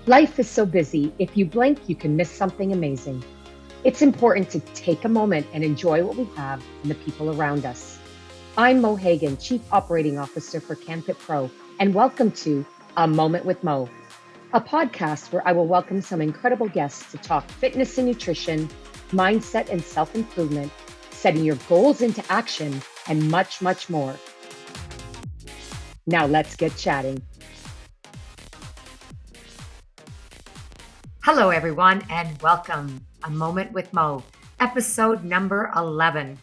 Life is so busy, if you blink, you can miss something amazing. It's important to take a moment and enjoy what we have and the people around us. I'm Mo Hagan, Chief Operating Officer for canfitpro, and welcome to A Moment with Mo, a podcast where I will welcome some incredible guests to talk fitness and nutrition, mindset and self-improvement, setting your goals into action, and much, much more. Now let's get chatting. Hello, everyone, and welcome. A Moment with Mo, episode number 11.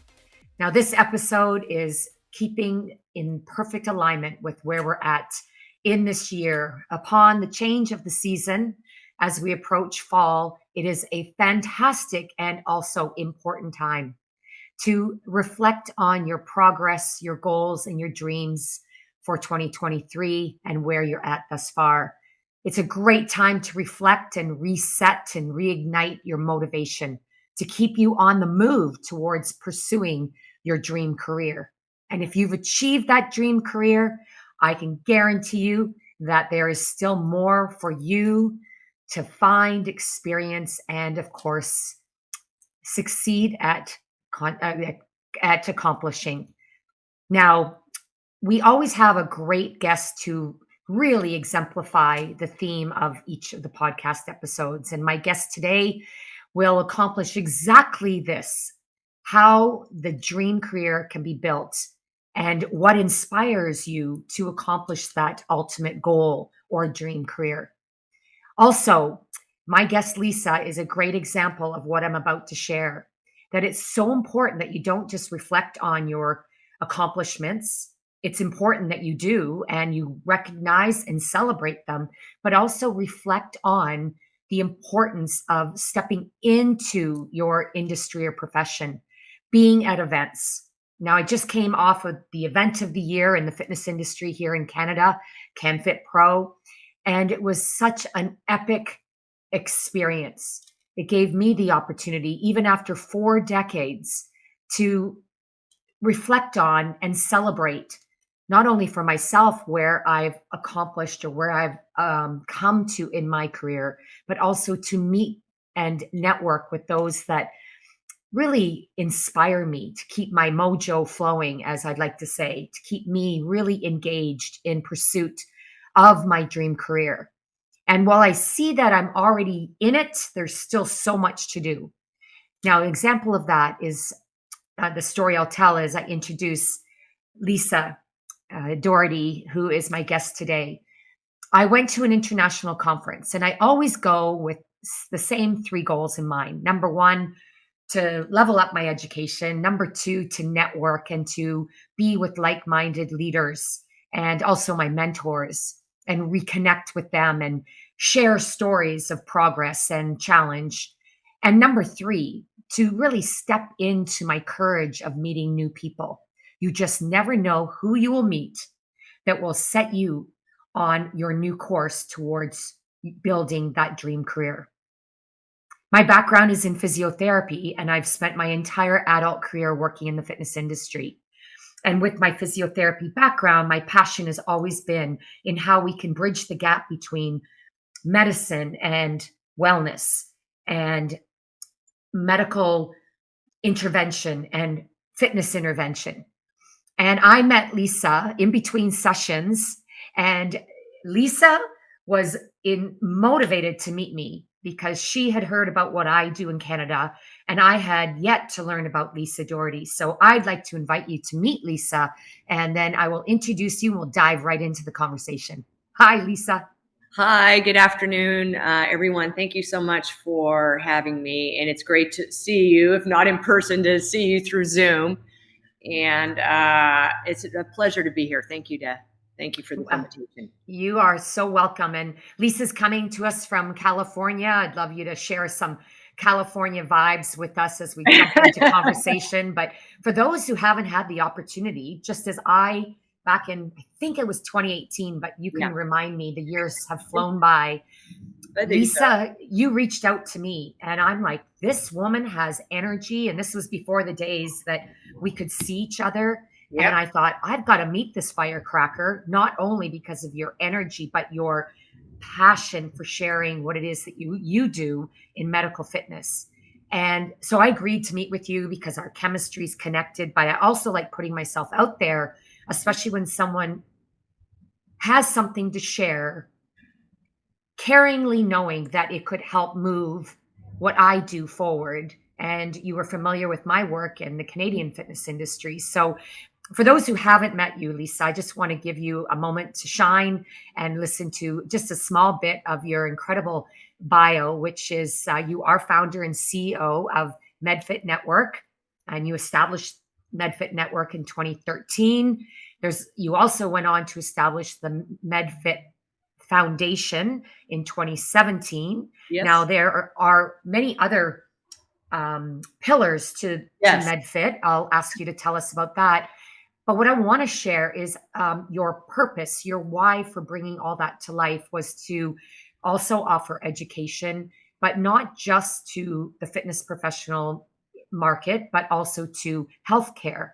Now, this episode is keeping in perfect alignment with where we're at in this year. Upon the change of the season, as we approach fall, it is a fantastic and also important time to reflect on your progress, your goals, and your dreams for 2023 and where you're at thus far. It's a great time to reflect and reset and reignite your motivation to keep you on the move towards pursuing your dream career. And if you've achieved that dream career, I can guarantee you that there is still more for you to find, experience, and of course, succeed at accomplishing. Now, we always have a great guest to really exemplify the theme of each of the podcast episodes. And my guest today will accomplish exactly this: how the dream career can be built and what inspires you to accomplish that ultimate goal or dream career. Also, my guest Lisa is a great example of what I'm about to share, that it's so important that you don't just reflect on your accomplishments. It's important that you do and you recognize and celebrate them, but also reflect on the importance of stepping into your industry or profession, being at events. Now, I just came off of the event of the year in the fitness industry here in Canada, canfitpro, and it was such an epic experience. It gave me the opportunity, even after 4 decades, to reflect on and celebrate not only for myself where I've accomplished or where I've come to in my career, but also to meet and network with those that really inspire me to keep my mojo flowing, as I'd like to say, to keep me really engaged in pursuit of my dream career. And while I see that I'm already in it, there's still so much to do. Now, an example of that is the story I'll tell as I introduce Lisa Dougherty, who is my guest today. I went to an international conference, and I always go with the same 3 goals in mind. Number 1, to level up my education. Number 2, to network and to be with like-minded leaders and also my mentors and reconnect with them and share stories of progress and challenge. And number 3, to really step into my courage of meeting new people. You just never know who you will meet that will set you on your new course towards building that dream career. My background is in physiotherapy, and I've spent my entire adult career working in the fitness industry. And with my physiotherapy background, my passion has always been in how we can bridge the gap between medicine and wellness and medical intervention and fitness intervention. And I met Lisa in between sessions, and Lisa was motivated to meet me because she had heard about what I do in Canada, and I had yet to learn about Lisa Dougherty. So I'd like to invite you to meet Lisa, and then I will introduce you and we'll dive right into the conversation. Hi, Lisa. Hi, good afternoon, everyone. Thank you so much for having me. And it's great to see you, if not in person, to see you through Zoom. And it's a pleasure to be here. Thank you, Deb. Thank you for the invitation. You are so welcome. And Lisa's coming to us from California. I'd love you to share some California vibes with us as we jump into conversation. But for those who haven't had the opportunity, just as I, back in, I think it was 2018, but you can remind me, the years have flown by. Lisa, you reached out to me and I'm like, this woman has energy. And this was before the days that we could see each other. Yep. And I thought, I've got to meet this firecracker, not only because of your energy, but your passion for sharing what it is that you do in medical fitness. And so I agreed to meet with you because our chemistry is connected, but I also like putting myself out there, especially when someone has something to share, caringly knowing that it could help move what I do forward. And you were familiar with my work in the Canadian fitness industry. So, for those who haven't met you, Lisa, I just want to give you a moment to shine and listen to just a small bit of your incredible bio, which is you are founder and CEO of MedFit Network, and you established MedFit Network in 2013. You also went on to establish the MedFit Foundation in 2017. Now, Yes. there are many other pillars to Yes. MedFit. I'll ask you to tell us about that. But what I want to share is your purpose, your why for bringing all that to life was to also offer education, but not just to the fitness professional market, but also to healthcare.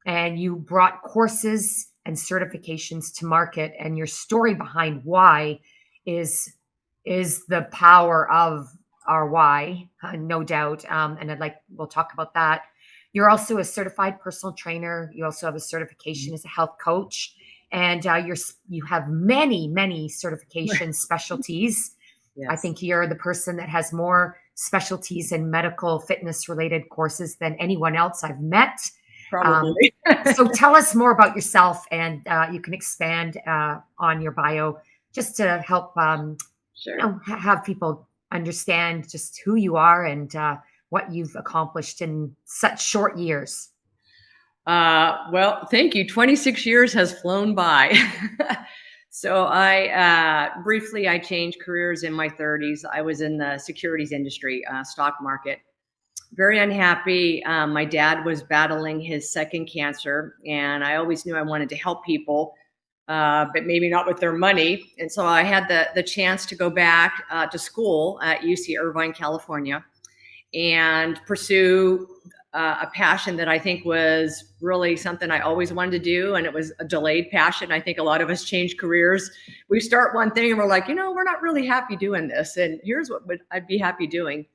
And you brought courses and certifications to market, and your story behind why is is the power of our why, no doubt. And we'll talk about that. You're also a certified personal trainer. You also have a certification as a health coach, and you have many certification specialties. I Yes. think you're the person that has more specialties in medical fitness related courses than anyone else I've met. Um, Probably. so tell us more about yourself, and you can expand on your bio just to help Sure. have people understand just who you are and what you've accomplished in such short years. Well, thank you. 26 years has flown by. So I changed careers in my 30s. I was in the securities industry, stock market. Very unhappy. My dad was battling his second cancer, and I always knew I wanted to help people, but maybe not with their money. And so I had the chance to go back to school at UC Irvine, California, and pursue a passion that I think was really something I always wanted to do. And it was a delayed passion. I think a lot of us change careers. We start one thing and we're like, we're not really happy doing this. And here's what I'd be happy doing.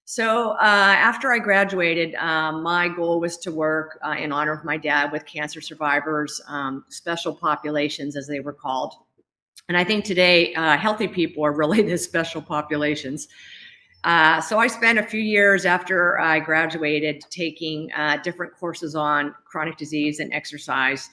So after I graduated, my goal was to work in honor of my dad with cancer survivors, special populations, as they were called. And I think today, healthy people are really the special populations. So I spent a few years after I graduated taking different courses on chronic disease and exercise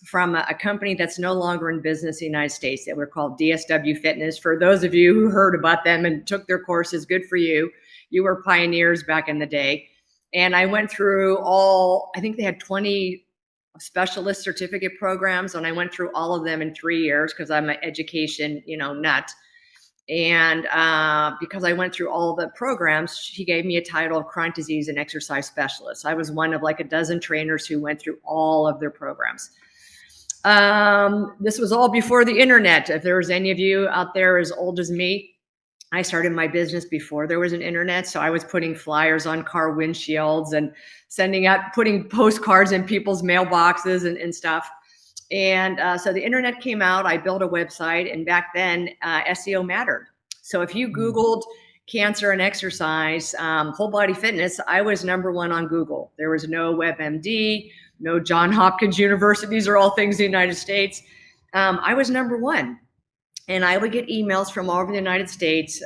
from a company that's no longer in business in the United States. They were called DSW Fitness. For those of you who heard about them and took their courses, good for you. You were pioneers back in the day. And I went through I think they had 20 specialist certificate programs, and I went through all of them in 3 years because I'm an education, nut. And because I went through all the programs, she gave me a title of chronic disease and exercise specialist. I was one of like a dozen trainers who went through all of their programs. This was all before the internet. If there was any of you out there as old as me, I started my business before there was an internet. So I was putting flyers on car windshields and putting postcards in people's mailboxes and stuff. And so the internet came out. I built a website, and back then SEO mattered. So if you Mm. Googled cancer and exercise, whole body fitness, I was number one on Google. There was no WebMD, no Johns Hopkins University. These are all things in the United States. I was number one. And I would get emails from all over the United States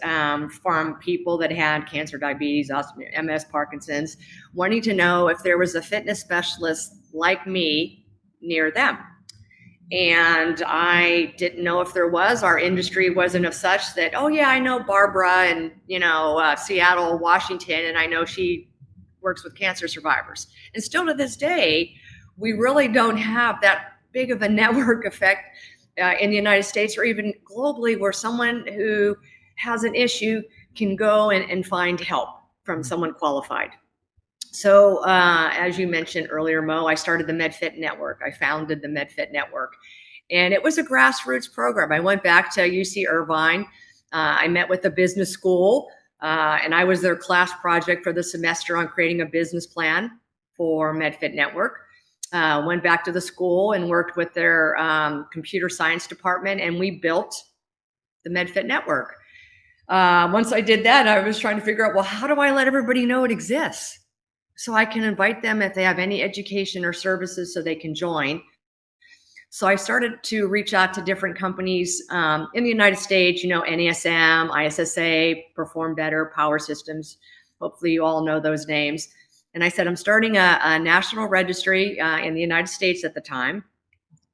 from people that had cancer, diabetes, MS, Parkinson's, wanting to know if there was a fitness specialist like me near them. And I didn't know if there was. Our industry wasn't of such that, oh yeah, I know Barbara in Seattle, Washington, and I know she works with cancer survivors. And still to this day, we really don't have that big of a network effect in the United States or even globally, where someone who has an issue can go and find help from someone qualified. So as you mentioned earlier, Mo, I started the MedFit Network. I founded the MedFit Network. And it was a grassroots program. I went back to UC Irvine. I met with the business school, and I was their class project for the semester on creating a business plan for MedFit Network. Went back to the school and worked with their computer science department, and we built the MedFit Network. Once I did that, I was trying to figure out, well, how do I let everybody know it exists so I can invite them if they have any education or services so they can join. So I started to reach out to different companies in the United States, NASM, ISSA, Perform Better, Power Systems. Hopefully you all know those names. And I said, I'm starting a national registry in the United States at the time.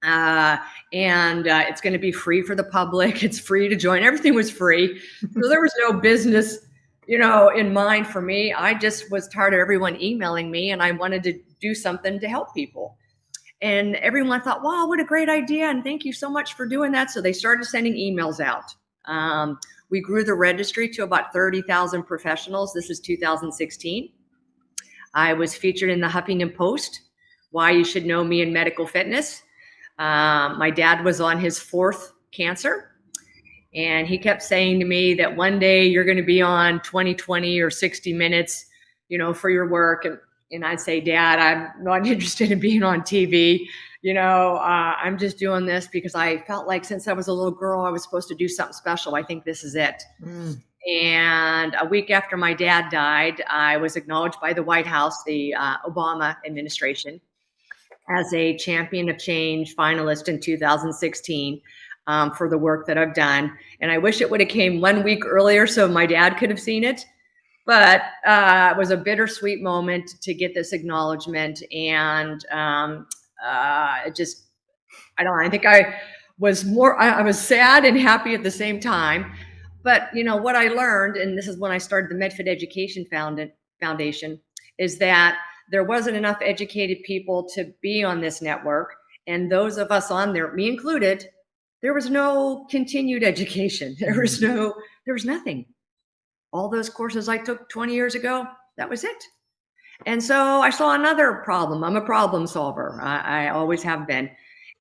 And it's going to be free for the public. It's free to join. Everything was free. So there was no business, in mind for me. I just was tired of everyone emailing me, and I wanted to do something to help people. And everyone thought, wow, what a great idea. And thank you so much for doing that. So they started sending emails out. We grew the registry to about 30,000 professionals. This is 2016. I was featured in the Huffington Post, Why You Should Know Me in Medical Fitness. My dad was on his 4th cancer. And he kept saying to me that one day you're going to be on 20/20 or 60 Minutes, for your work. And I'd say, Dad, I'm not interested in being on TV. I'm just doing this because I felt like since I was a little girl, I was supposed to do something special. I think this is it. And a week after my dad died, I was acknowledged by the White House, the Obama administration, as a Champion of Change finalist in 2016 for the work that I've done. And I wish it would have came 1 week earlier so my dad could have seen it. But it was a bittersweet moment to get this acknowledgement. And it just, I don't know, I think I was sad and happy at the same time. But, what I learned, and this is when I started the MedFit Education Foundation, is that there wasn't enough educated people to be on this network. And those of us on there, me included, there was no continued education. There was nothing. All those courses I took 20 years ago, that was it. And so I saw another problem. I'm a problem solver. I always have been.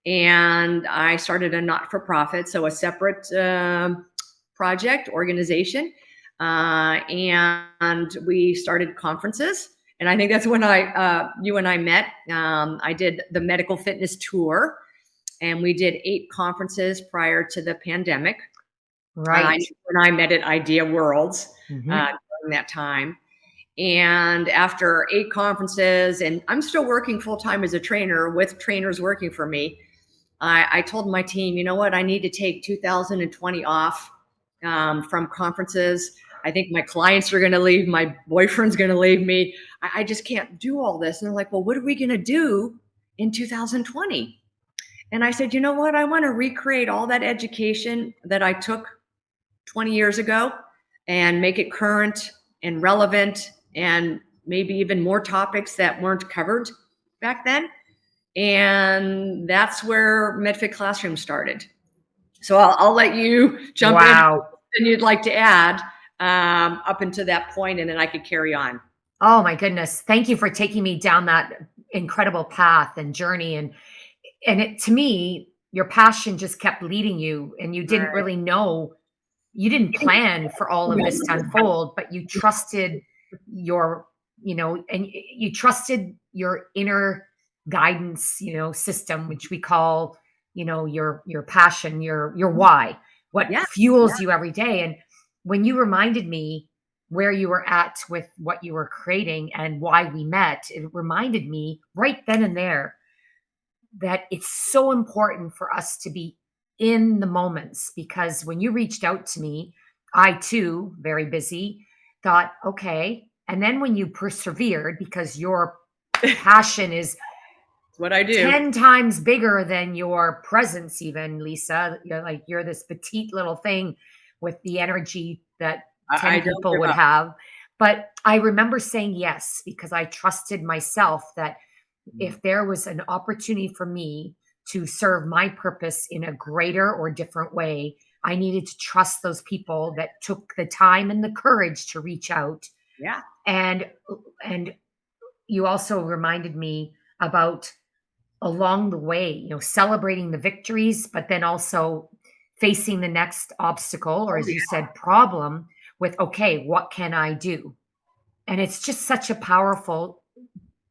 And I started a not-for-profit, so a separate project organization. And we started conferences. And I think that's when you and I met. I did the medical fitness tour, and we did 8 conferences prior to the pandemic. Right. When I met at Idea Worlds during that time. And after 8 conferences, and I'm still working full-time as a trainer with trainers working for me, I told my team, you know what, I need to take 2020 off from conferences. I think my clients are going to leave. My boyfriend's going to leave me. I just can't do all this. And they're like, well, what are we going to do in 2020? And I said, you know what, I want to recreate all that education that I took 20 years ago and make it current and relevant and maybe even more topics that weren't covered back then. And that's where MedFit Classroom started. So I'll let you jump in and you'd like to add up until that point, and then I could carry on. Oh my goodness. Thank you for taking me down that incredible path and journey. And it, to me, your passion just kept leading you, and you didn't really know, you didn't plan for all of this to unfold, but you trusted your, and you trusted your inner guidance, system, which we call, your passion, your why, what fuels you every day. And when you reminded me where you were at with what you were creating and why we met, it reminded me right then and there that it's so important for us to be in the moments, because when you reached out to me, I too, very busy, thought, okay. And then when you persevered, because your passion is what I do 10 times bigger than your presence, even, Lisa, you're this petite little thing with the energy that 10 people would have. But I remember saying yes, because I trusted myself that if there was an opportunity for me to serve my purpose in a greater or different way, I needed to trust those people that took the time and the courage to reach out. Yeah. And you also reminded me about along the way, celebrating the victories, but then also facing the next obstacle, or as you said, problem with, okay, what can I do? And it's just such a powerful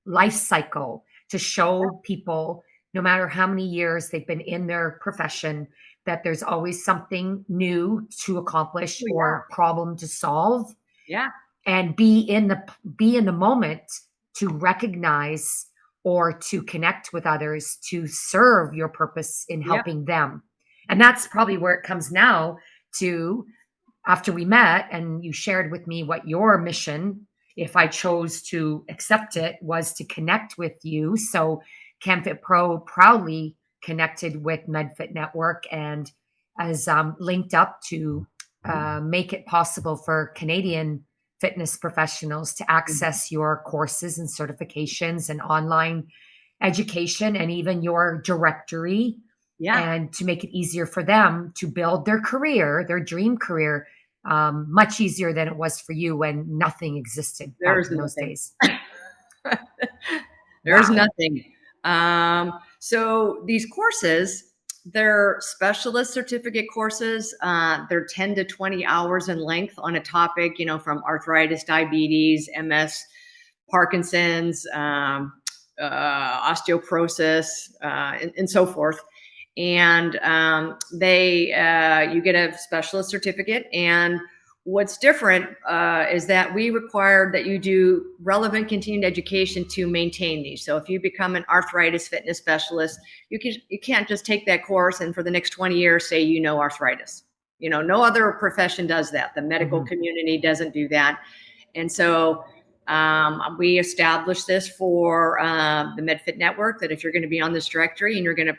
life cycle to show people, no matter how many years they've been in their profession, that there's always something new to accomplish Oh, yeah. or problem to solve, Yeah. and be in the moment to recognize or to connect with others to serve your purpose in Yep. helping them. And that's probably where it comes now to, after we met and you shared with me what your mission, if I chose to accept it, was to connect with you. So CanFit Pro proudly connected with MedFit Network and has linked up to make it possible for Canadian fitness professionals to Mhm. access your courses and certifications and online education and even your directory, Yeah. and to make it easier for them to build their career, their dream career, much easier than it was for you when nothing existed back There's in those nothing. days. There's Wow. nothing. So these courses, they're specialist certificate courses. They're 10 to 20 hours in length on a topic, from arthritis, diabetes, MS, Parkinson's, osteoporosis, and so forth. And they you get a specialist certificate. And what's different is that we require that you do relevant continued education to maintain these. So if you become an arthritis fitness specialist, you can't just take that course and for the next 20 years say arthritis. No other profession does that. The medical Mhm. community doesn't do that. And so we established this for the MedFit Network, that if you're going to be on this directory and you're going to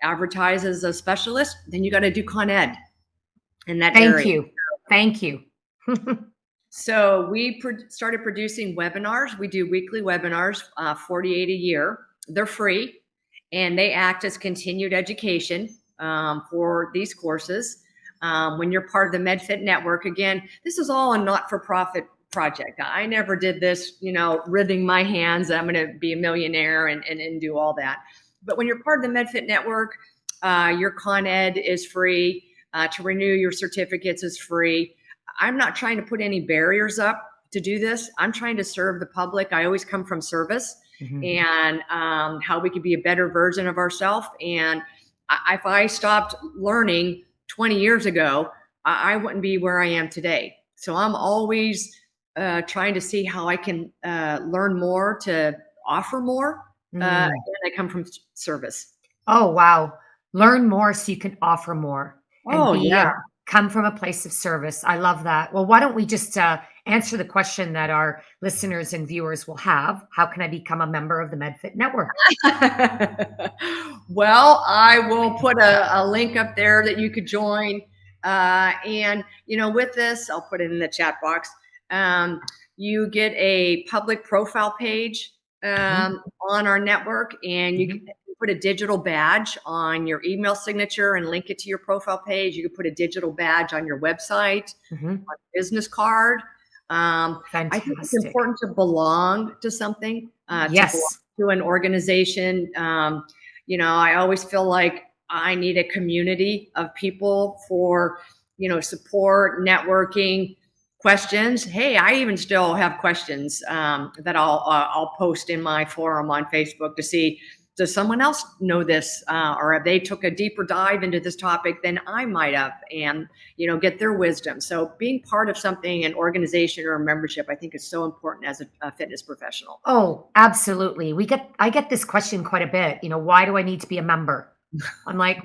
advertise as a specialist, then you got to do Con Ed in that Thank area. you. Thank you. So we started producing webinars. We do weekly webinars, 48 a year. They're free, and they act as continued education for these courses. When you're part of the MedFit Network, again, this is all a not-for-profit project. I never did this, writhing my hands. I'm going to be a millionaire and do all that. But when you're part of the MedFit Network, your Con Ed is free. To renew your certificates is free. I'm not trying to put any barriers up to do this. I'm trying to serve the public. I always come from service Mhm. and how we could be a better version of ourselves. And if I stopped learning 20 years ago, I wouldn't be where I am today. So I'm always trying to see how I can learn more to offer more. And Mm. I come from service. Oh, wow. Learn more so you can offer more and Oh, yeah. come from a place of service. I love that. Well, why don't we just answer the question that our listeners and viewers will have? How can I become a member of the MedFit Network? Well, I will put a link up there that you could join. And, with this, I'll put it in the chat box. Um, you get a public profile page Mhm. on our network, and you can Mhm. put a digital badge on your email signature and link it to your profile page. You can put a digital badge on your website, Mhm. business card. I think it's Fantastic. important to belong to something, to belong Yes. to an organization. I always feel like I need a community of people for, support, networking, questions. Hey, I even still have questions that I'll post in my forum on Facebook to see, does someone else know this, or have they took a deeper dive into this topic than I might have, and get their wisdom. So being part of something, an organization or a membership, I think is so important as a fitness professional. Oh, absolutely. I get this question quite a bit. Why do I need to be a member? I'm like,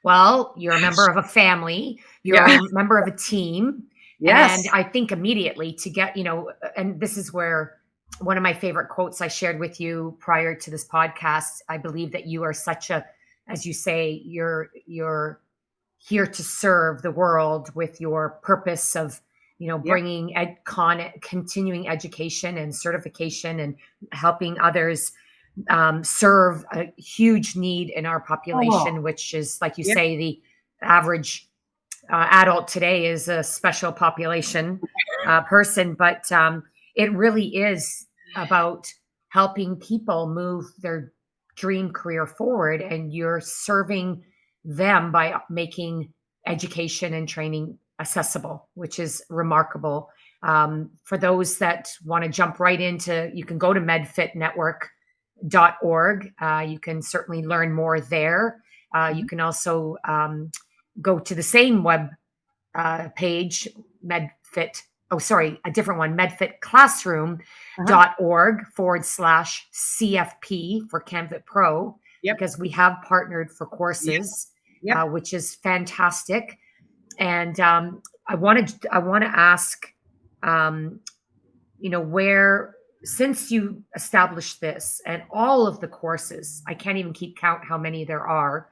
well, you're a member of a family, you're Yeah. a member of a team. And Yes. I think immediately to get, and this is where one of my favorite quotes I shared with you prior to this podcast. I believe that you are such a, as you say, you're here to serve the world with your purpose of, Yep. bringing continuing education and certification and helping others serve a huge need in our Oh, population, which is, like you yep. say, the average adult today is a special population person. But it really is about helping people move their dream career forward, and you're serving them by making education and training accessible, which is remarkable. For those that want to jump right into, you can go to medfitnetwork.org. You can certainly learn more there. You can also go to the same web page, MedFit. Oh, sorry, a different one, Uh-huh. medfitclassroom.org/CFP for CanFit Pro, Yep. because we have partnered for Yep. courses, Yep. which is fantastic. And I want to ask, um, where, since you established this and all of the courses, I can't even keep count how many there are.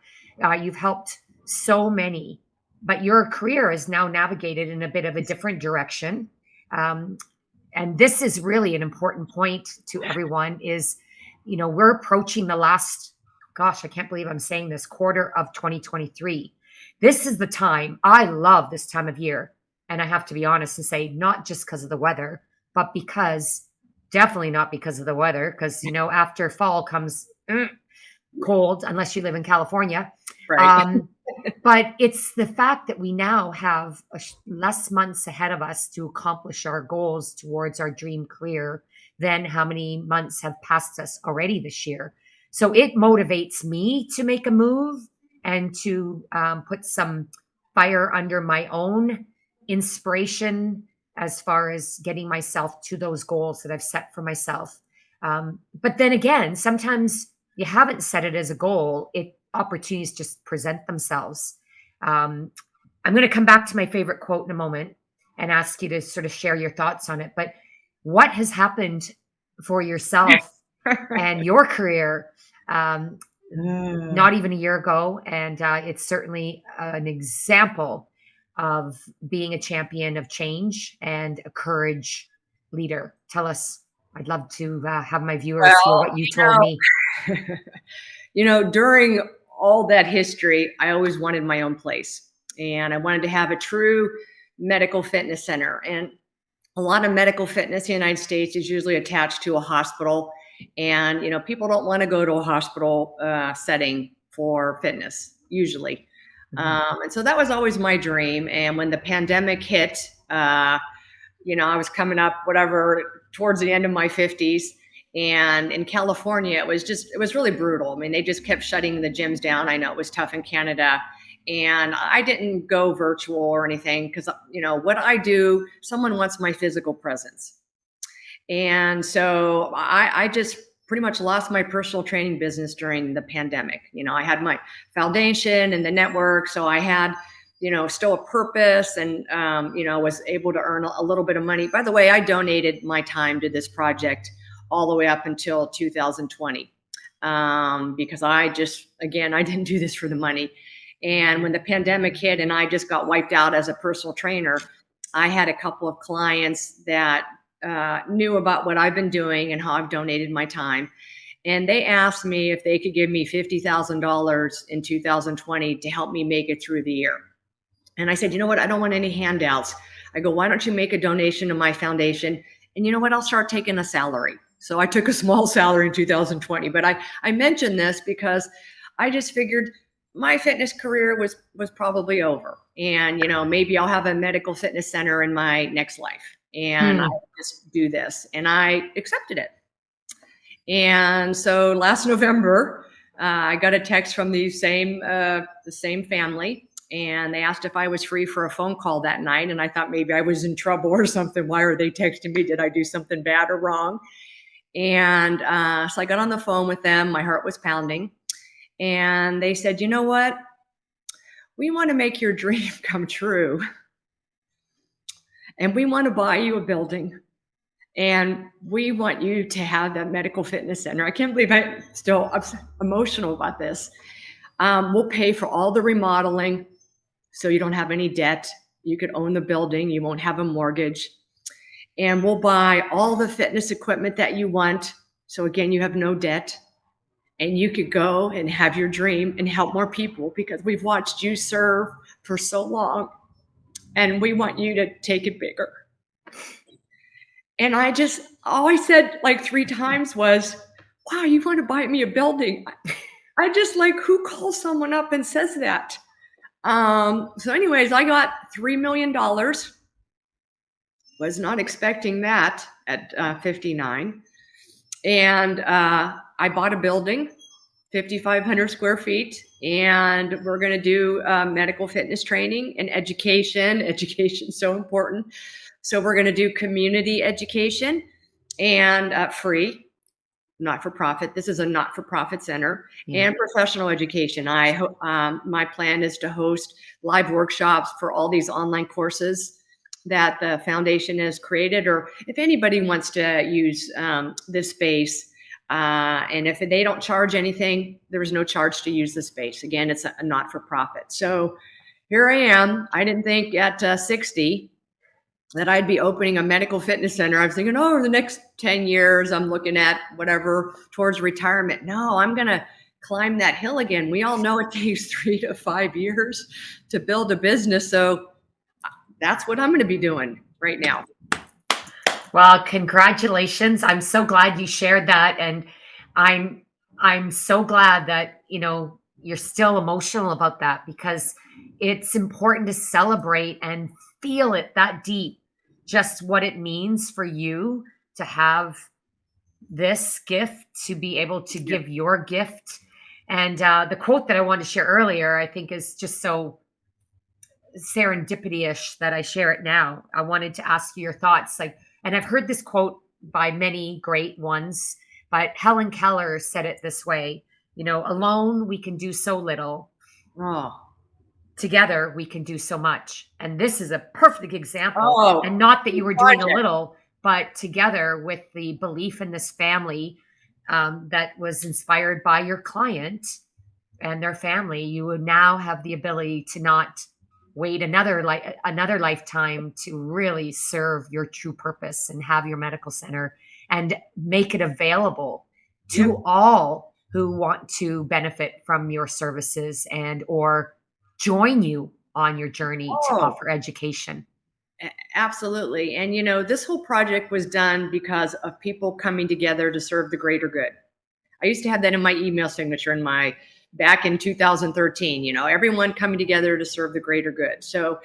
You've helped so many, but your career is now navigated in a bit of a different direction. Um, and this is really an important point to everyone is, we're approaching the last, gosh, I can't believe I'm saying this, quarter of 2023. This is the time. I love this time of year. And I have to be honest and say, not just because of the weather, but because, definitely not because of the weather, because, after fall comes cold, unless you live in California. Right. Um, but it's the fact that we now have less months ahead of us to accomplish our goals towards our dream career than how many months have passed us already this year. So it motivates me to make a move and to put some fire under my own inspiration as far as getting myself to those goals that I've set for myself. But then again, sometimes you haven't set it as a goal. Opportunities just present themselves. Um, I'm going to come back to my favorite quote in a moment and ask you to sort of share your thoughts on it. But what has happened for yourself and your career Uh, not even a year ago? And it's certainly an example of being a champion of change and a courage leader. Tell us. I'd love to have my viewers hear well, what you told me. during all that history, I always wanted my own place, and I wanted to have a true medical fitness center. And a lot of medical fitness in the United States is usually attached to a hospital, and people don't want to go to a hospital setting for fitness usually. Mhm. And so that was always my dream. And when the pandemic hit, I was coming up, whatever, towards the end of my 50s. And in California, it was really brutal. I mean, they just kept shutting the gyms down. I know it was tough in Canada. And I didn't go virtual or anything because, what I do, someone wants my physical presence. And so I just pretty much lost my personal training business during the pandemic. I had my foundation and the network. So I had, still a purpose and, was able to earn a little bit of money. By the way, I donated my time to this project all the way up until 2020 because I didn't do this for the money. And when the pandemic hit and I just got wiped out as a personal trainer, I had a couple of clients that knew about what I've been doing and how I've donated my time. And they asked me if they could give me $50,000 in 2020 to help me make it through the year. And I said, you know what? I don't want any handouts. I go, why don't you make a donation to my foundation? And you know what? I'll start taking a salary. So I took a small salary in 2020. But I mentioned this because I just figured my fitness career was probably over. And, maybe I'll have a medical fitness center in my next life. And I Hmm. just do this. And I accepted it. And so last November, I got a text from the same family, and they asked if I was free for a phone call that night. And I thought maybe I was in trouble or something. Why are they texting me? Did I do something bad or wrong? And so I got on the phone with them. My heart was pounding. And they said, you know what? We want to make your dream come true. And we want to buy you a building. And we want you to have that medical fitness center. I can't believe I'm still emotional about this. We'll pay for all the remodeling so you don't have any debt. You could own the building. You won't have a mortgage. And we'll buy all the fitness equipment that you want. So again, you have no debt. And you could go and have your dream and help more people because we've watched you serve for so long. And we want you to take it bigger. And all I said like 3 times was, wow, you want to buy me a building? I just like, who calls someone up and says that? So anyways, I got $3 million. Was not expecting that at 59. And I bought a building 5,500 square feet, and we're going to do medical fitness training and education. Education is so important. So we're going to do community education and free, not for profit. This is a not for profit center, and professional education. My plan is to host live workshops for all these online courses that the foundation has created, or if anybody wants to use this space. And if they don't charge anything, there's no charge to use the space. Again, it's a not for profit. So here I am. I didn't think at 60 that I'd be opening a medical fitness center. I was thinking, oh, over the next 10 years, I'm looking at whatever towards retirement. No, I'm going to climb that hill again. We all know it takes 3 to 5 years to build a business. So that's what I'm going to be doing right now. Well, congratulations. I'm so glad you shared that. And I'm so glad that, you're still emotional about that, because it's important to celebrate and feel it that deep, just what it means for you to have this gift, to be able to give your gift. And the quote that I wanted to share earlier, I think is just so serendipity-ish that I share it now. I wanted to ask you your thoughts. And I've heard this quote by many great ones, but Helen Keller said it this way, alone we can do so little. Oh, Together we can do so much. And this is a perfect example. Oh, and not that you were doing a project. little, but together with the belief in this family that was inspired by your client and their family, you would now have the ability to not wait another lifetime to really serve your true purpose and have your medical center and make it available to all who want to benefit from your services and or join you on your journey to offer education. Absolutely. And this whole project was done because of people coming together to serve the greater good. I used to have that in my email signature back in 2013, everyone coming together to serve the greater good. So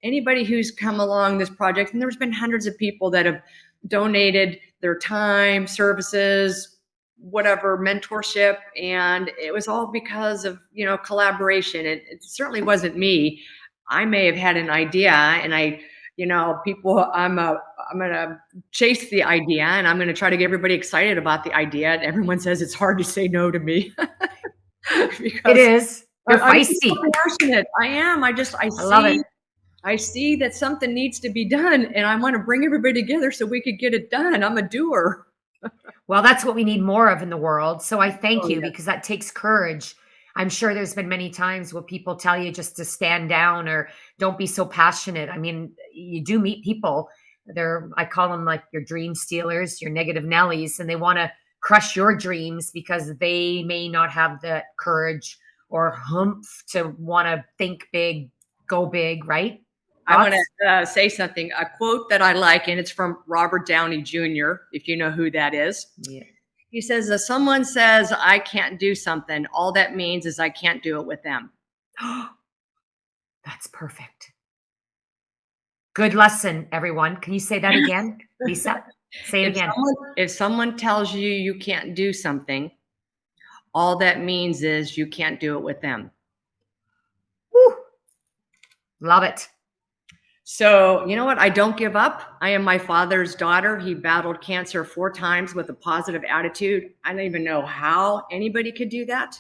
anybody who's come along this project, and there's been hundreds of people that have donated their time, services, whatever, mentorship, and it was all because of, collaboration. It certainly wasn't me. I may have had an idea, and I'm going to chase the idea, and I'm going to try to get everybody excited about the idea. And everyone says it's hard to say no to me. It is. You're feisty. I'm so passionate. I am. I love it. I see that something needs to be done, and I want to bring everybody together so we could get it done. I'm a doer. Well, that's what we need more of in the world. So I thank you, because that takes courage. I'm sure there's been many times where people tell you just to stand down or don't be so passionate. I mean, you do meet people. I call them like your dream stealers, your negative Nellies, and they want to crush your dreams because they may not have the courage or humph to want to think big, go big, right? I want to say something, a quote that I like, and it's from Robert Downey Jr., if you know who that is. Yeah. He says, if someone says, I can't do something, all that means is I can't do it with them. That's perfect. Good lesson, everyone. Can you say that again, Lisa? Say it again. If someone tells you you can't do something, all that means is you can't do it with them. Woo. Love it. So, you know what? I don't give up. I am my father's daughter. He battled cancer 4 times with a positive attitude. I don't even know how anybody could do that.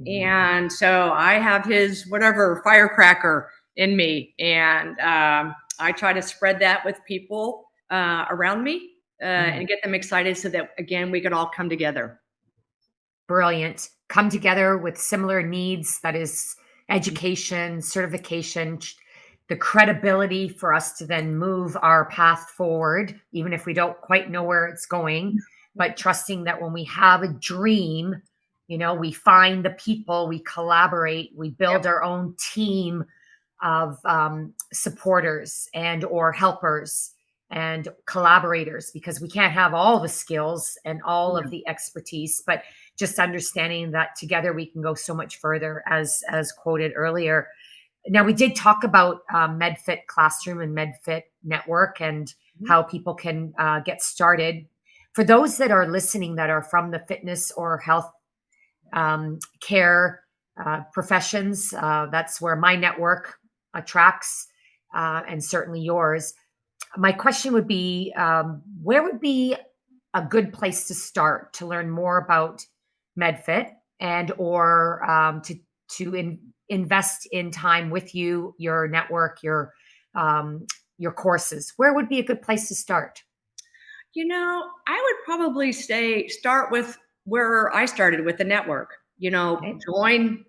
And so I have his whatever firecracker in me. And I try to spread that with people around me and get them excited so that, again, we could all come together. Brilliant. Come together with similar needs. That is education, certification, the credibility for us to then move our path forward, even if we don't quite know where it's going, but trusting that when we have a dream, we find the people, we collaborate, we build our own team of supporters and or helpers and collaborators, because we can't have all the skills and all of the expertise, but just understanding that together we can go so much further, as quoted earlier. Now, we did talk about MedFit Classroom and MedFit Network and how people can get started. For those that are listening that are from the fitness or health care professions. That's where my network attracts, and certainly yours. My question would be, where would be a good place to start to learn more about MedFit and or to invest in time with you, your network, your courses? Where would be a good place to start? I would probably start with where I started with the network. Okay. Join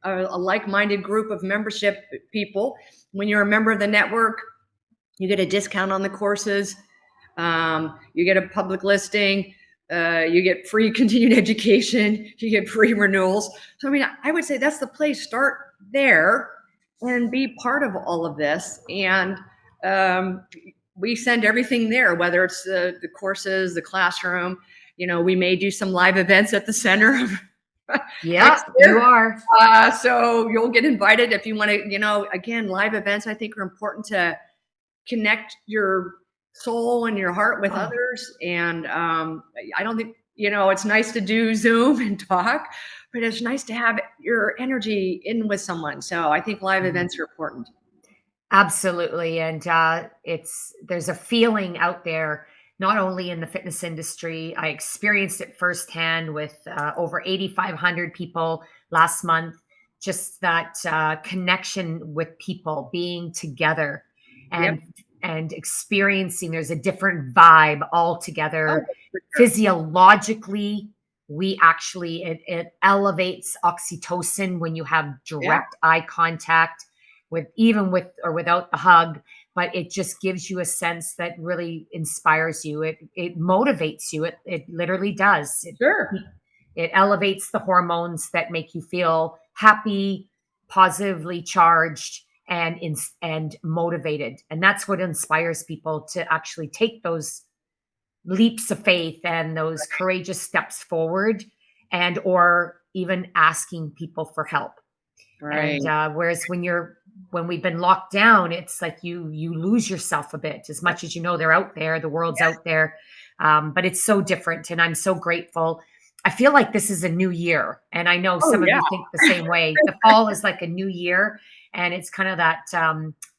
a like-minded group of membership people. When you're a member of the network, you get a discount on the courses. You get a public listing. You get free continued education. You get free renewals. So, I mean, I would say that's the place. Start there and be part of all of this. And um, we send everything there, whether it's the courses, the classroom. We may do some live events at the center Yeah, next you year. are. So you'll get invited if you want to, again, live events I think are important to connect your soul and your heart with Oh, others. And I don't think, it's nice to do Zoom and talk, but it's nice to have your energy in with someone. So I think live mhm. events are important. Absolutely. And there's a feeling out there, not only in the fitness industry. I experienced it firsthand with over 8,500 people last month. Just that connection with people, being together, Yep. and experiencing. There's a different vibe Oh, altogether. for sure. Physiologically, we actually it elevates oxytocin when you have Yeah, direct eye contact with or without the hug, but it just gives you a sense that really inspires you. It motivates you. It literally does. sure. It elevates the hormones that make you feel happy, positively charged, and motivated. And that's what inspires people to actually take those leaps of faith and those courageous steps forward, and or even asking people for help. And Right. whereas when we've been locked down, it's like you lose yourself a bit. As much as they're out there, the world's Yes. out there, but it's so different. And I'm so grateful. I feel like this is a new year, and I know Oh, some of yeah. you think the same way. The fall is like a new year, and it's kind of that.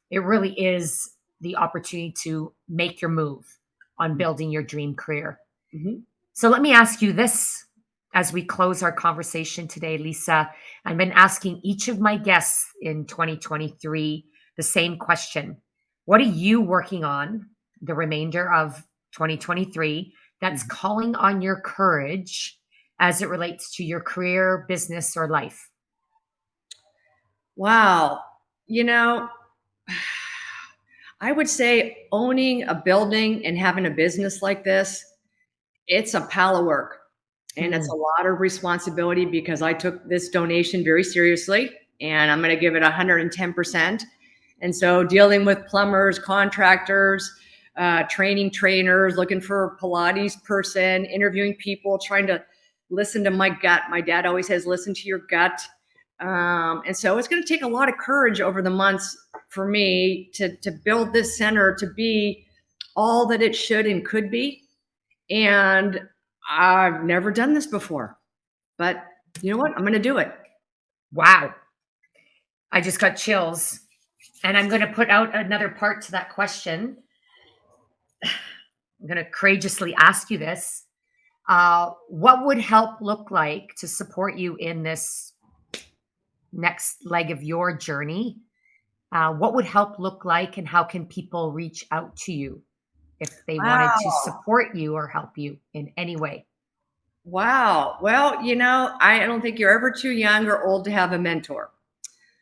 It really is the opportunity to make your move on building your dream career. Mhm. So let me ask you this as we close our conversation today, Lisa. I've been asking each of my guests in 2023 the same question. What are you working on the remainder of 2023 that's Mhm. calling on your courage as it relates to your career, business, or life? Wow. You know, I would say owning a building and having a business like this, it's a pile of work and it's a Hmm. lot of responsibility because I took this donation very seriously and I'm going to give it 110%. And so dealing with plumbers, contractors, training trainers, looking for a Pilates person, interviewing people, trying to listen to my gut. My dad always says, listen to your gut. And so it's going to take a lot of courage over the months for me to build this center to be all that it should and could be. And I've never done this before, but you know what? I'm going to do it. Wow. I just got chills. And I'm going to put out another part to that question. I'm going to courageously ask you this. What would help look like to support you in this next leg of your journey? What would help look like, and how can people reach out to you if they wanted to Wow. support you or help you in any way? Wow. Well, I don't think you're ever too young or old to have a mentor.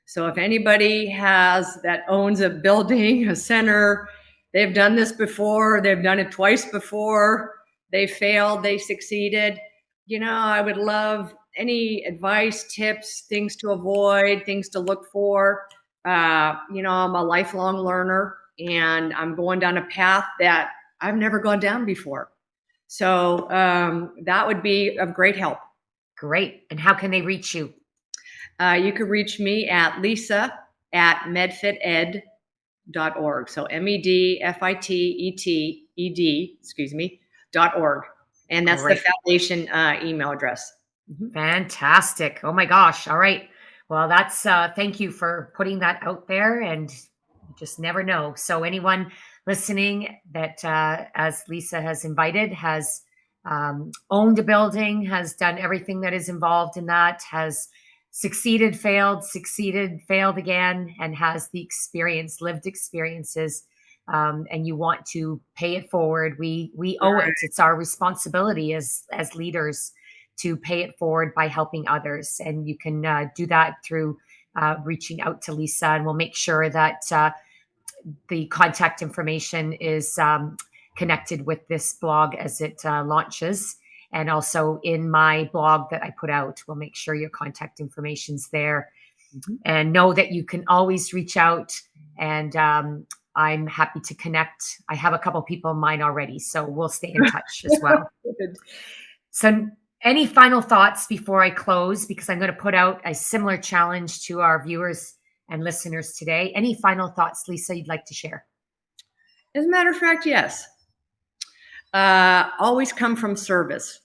So if anybody that owns a building, a center, they've done this before, they've done it twice before, they failed, they succeeded. I would love any advice, tips, things to avoid, things to look for. I'm a lifelong learner and I'm going down a path that I've never gone down before. So that would be of great help. Great. And how can they reach you? You can reach me at Lisa at medfited.org. So medfited, excuse me, .org. And that's the Great. foundation email address. Mhm. Fantastic. Oh my gosh. All right. Well, that's thank you for putting that out there, and you just never know. So anyone listening that as Lisa has invited has owned a building, has done everything that is involved in that, has succeeded, failed again, and has the experience, lived experiences, and you want to pay it forward, we owe it. It's our responsibility as leaders to pay it forward by helping others. And you can do that through reaching out to Lisa, and we'll make sure that the contact information is connected with this blog as it launches. And also in my blog that I put out, we'll make sure your contact information's there. Mhm. And know that you can always reach out, and I'm happy to connect. I have a couple people in mind already, so we'll stay in touch as well. Good. So, any final thoughts before I close? Because I'm going to put out a similar challenge to our viewers and listeners today. Any final thoughts, Lisa, you'd like to share? As a matter of fact, yes. Always come from service.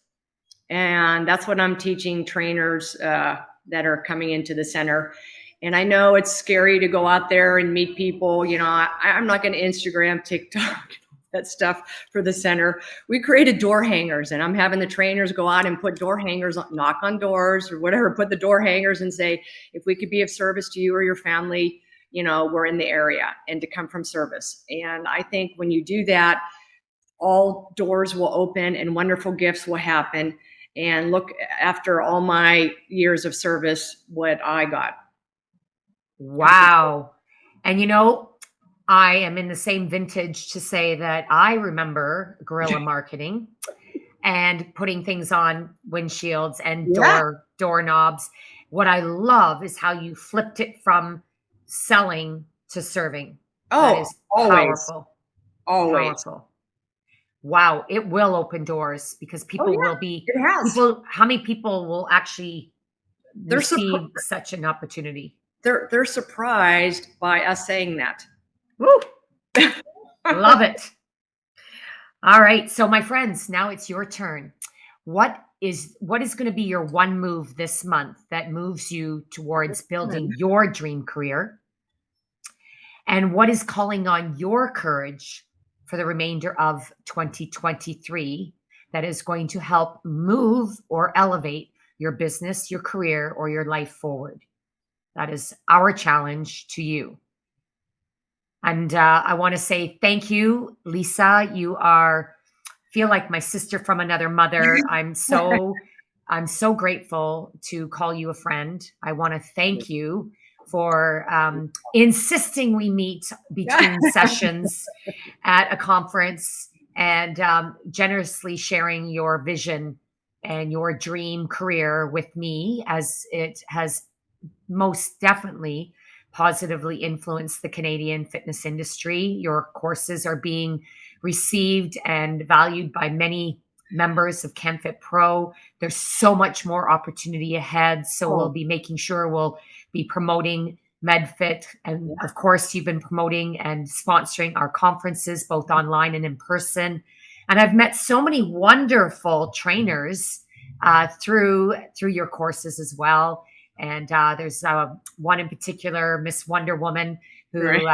And that's what I'm teaching trainers that are coming into the center. And I know it's scary to go out there and meet people. You know, I'm not going to Instagram, TikTok, that stuff for the center. We created door hangers, and I'm having the trainers go out and put door hangers, knock on doors or whatever, put the door hangers and say, if we could be of service to you or your family, you know, we're in the area, and to come from service. And I think when you do that, all doors will open and wonderful gifts will happen. And look, after all my years of service, what I got. Wow. And you know, I am in the same vintage to say that I remember guerrilla marketing and putting things on windshields and Yeah. doorknobs. What I love is how you flipped it from selling to serving. That Oh, is always, powerful. always. Powerful. Wow, it will open doors because Oh people will yeah, be it has. people how many people will actually They're receive surprised. such an opportunity? They're surprised by us saying that. Woo! Love it. All right, so my friends, now it's your turn. What is going to be your one move this month that moves you towards building your dream career? And what is calling on your courage for the remainder of 2023 that is going to help move or elevate your business, your career, or your life forward? That is our challenge to you. And I want to say thank you, Lisa. You are feel like my sister from another mother. I'm so grateful to call you a friend. I want to thank you for insisting we meet between sessions at a conference, and generously sharing your vision and your dream career with me, as it has most definitely positively influenced the Canadian fitness industry. Your courses are being received and valued by many members of CanFitPro. There's so much more opportunity ahead. So we'll Oh, be making sure we'll be promoting MedFit. And yeah. of course, you've been promoting and sponsoring our conferences, both online and in person. And I've met so many wonderful trainers through your courses as well. And there's one in particular, Miss Wonder Woman, Right. who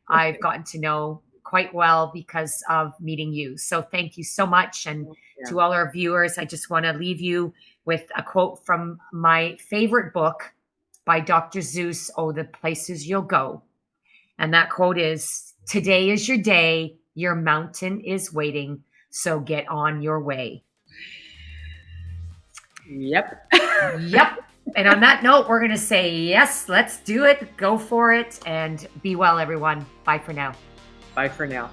I've gotten to know quite well because of meeting you. So thank you so much. And Yeah. to all our viewers, I just want to leave you with a quote from my favorite book by Dr. Seuss, Oh, the Places You'll Go. And that quote is, today is your day, your mountain is waiting, so get on your way. Yep. Yep. And on that note, we're going to say, yes, let's do it. Go for it. And be well, everyone. Bye for now. Bye for now.